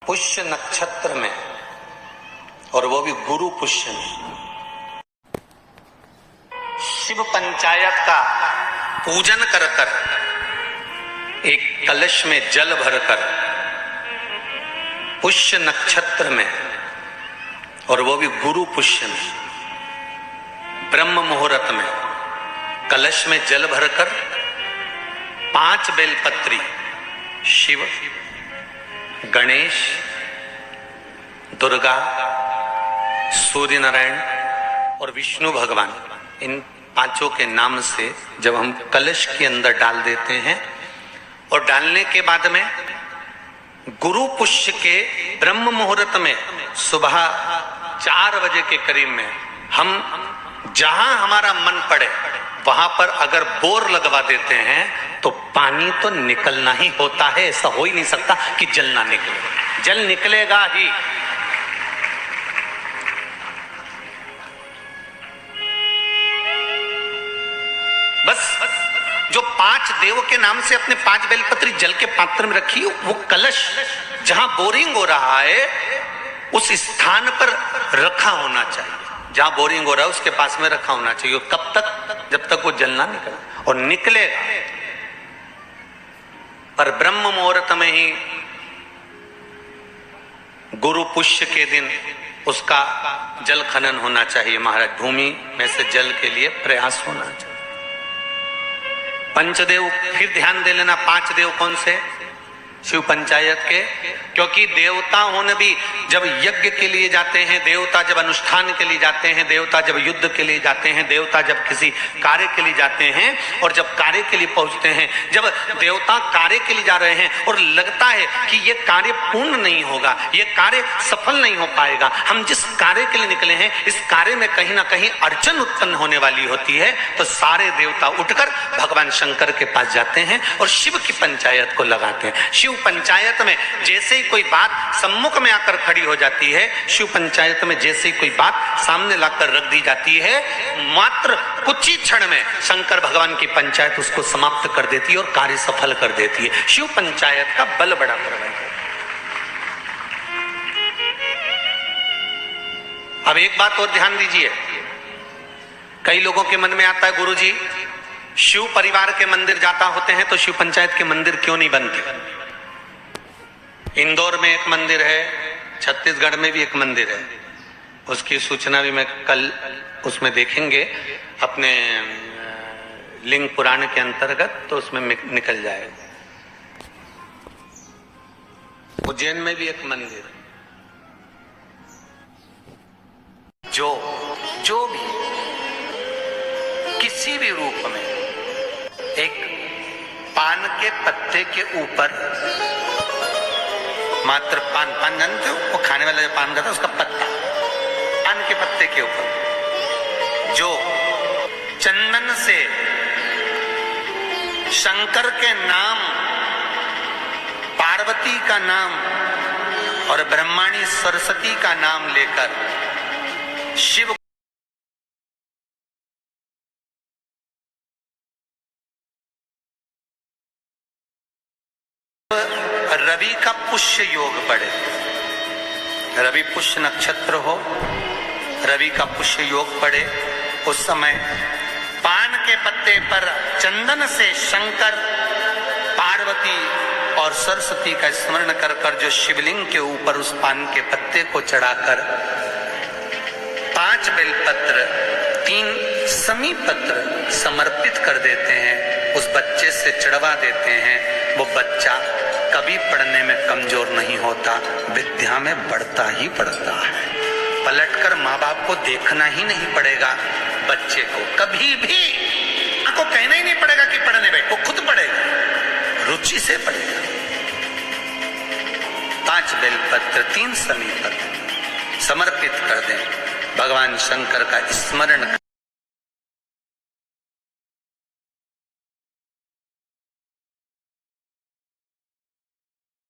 पुष्य नक्षत्र में, और वो भी गुरु पुष्य में, शिव पंचायत का पूजन कर कर एक कलश में जल भरकर पुष्य नक्षत्र में, और वो भी गुरु पुष्य में, ब्रह्म मुहूर्त में कलश में जल भरकर 5 बेलपत्री शिव, गणेश, दुर्गा, सूर्य नारायण और विष्णु भगवान, इन 5 के नाम से जब हम कलश के अंदर डाल देते हैं, और डालने के बाद में गुरु पुष्य के ब्रह्म मुहूर्त में सुबह 4 बजे के करीब में हम जहां हमारा मन पड़े वहां पर अगर बोर लगवा देते हैं तो पानी तो निकलना ही होता है। ऐसा हो ही नहीं सकता कि जल ना निकले, जल निकलेगा ही। बस जो 5 देव के नाम से अपने 5 बेलपत्री जल के पात्र में रखी, वो कलश जहां बोरिंग हो रहा है उस स्थान पर रखा होना चाहिए। जहां बोरिंग हो रहा है उसके पास में रखा होना चाहिए। कब तक? जब तक वो जल ना निकले, और निकलेगा पर ब्रह्म मुहूर्त में ही, गुरु पुष्य के दिन उसका जल खनन होना चाहिए। महाराज, भूमि में से जल के लिए प्रयास होना चाहिए। पंचदेव फिर ध्यान दे लेना। 5 देव कौन से? शिव पंचायत के, क्योंकि देवताओं ने भी जब यज्ञ के लिए जाते हैं, देवता जब अनुष्ठान के लिए जाते हैं, देवता जब युद्ध के लिए जाते हैं, देवता जब किसी कार्य के लिए जाते हैं, और जब कार्य के लिए पहुंचते हैं, जब देवता कार्य के लिए जा रहे हैं और लगता है कि ये कार्य पूर्ण नहीं होगा, ये कार्य सफल नहीं हो पाएगा, हम जिस कार्य के लिए निकले हैं इस कार्य में कहीं ना कहीं अड़चन उत्पन्न होने वाली होती है, तो सारे देवता उठकर भगवान शंकर के पास जाते हैं और शिव की पंचायत को लगाते हैं। शिव पंचायत में जैसे ही कोई बात सम्मुख में आकर खड़ी हो जाती है, शिव पंचायत में जैसे ही कोई बात सामने लाकर रख दी जाती है, मात्र कुछ ही क्षण में शंकर भगवान की पंचायत उसको समाप्त कर देती है और कार्य सफल कर देती है। शिव पंचायत का बल बड़ा प्रबल है। अब एक बात और ध्यान दीजिए, कई लोगों के मन में आता है, गुरुजी शिव परिवार के मंदिर जाता होते हैं तो शिव पंचायत के मंदिर क्यों नहीं बनते? इंदौर में एक मंदिर है, छत्तीसगढ़ में भी एक मंदिर है, उसकी सूचना भी मैं कल उसमें देखेंगे अपने लिंग पुराण के अंतर्गत, तो उसमें निकल जाएगा। उज्जैन में भी एक मंदिर है। जो भी किसी भी रूप में एक पान के पत्ते के ऊपर, मात्र पान जानते हो, वो खाने वाला जो पान खाता है उसका पत्ता, पान के पत्ते के ऊपर जो चंदन से शंकर के नाम, पार्वती का नाम और ब्रह्माणी सरस्वती का नाम लेकर शिव रवि का पुष्य योग पड़े, रवि पुष्य नक्षत्र हो, रवि का पुष्य योग पड़े, उस समय पान के पत्ते पर चंदन से शंकर, पार्वती और सरस्वती का स्मरण कर कर जो शिवलिंग के ऊपर उस पान के पत्ते को चढ़ाकर 5 बेलपत्र, 3 समी पत्र समर्पित कर देते हैं, उस बच्चे से चढ़वा देते हैं, वो बच्चा कभी पढ़ने में कमजोर नहीं होता, विद्या में बढ़ता ही बढ़ता है। पलटकर माँ बाप को देखना ही नहीं पड़ेगा, बच्चे को कभी भी को कहना ही नहीं पड़ेगा कि पढ़ने बैठ, वो खुद पढ़ेगा, रुचि से पढ़ेगा। 5 बेलपत्र, 3 समी पत्र समर्पित कर दें, भगवान शंकर का स्मरण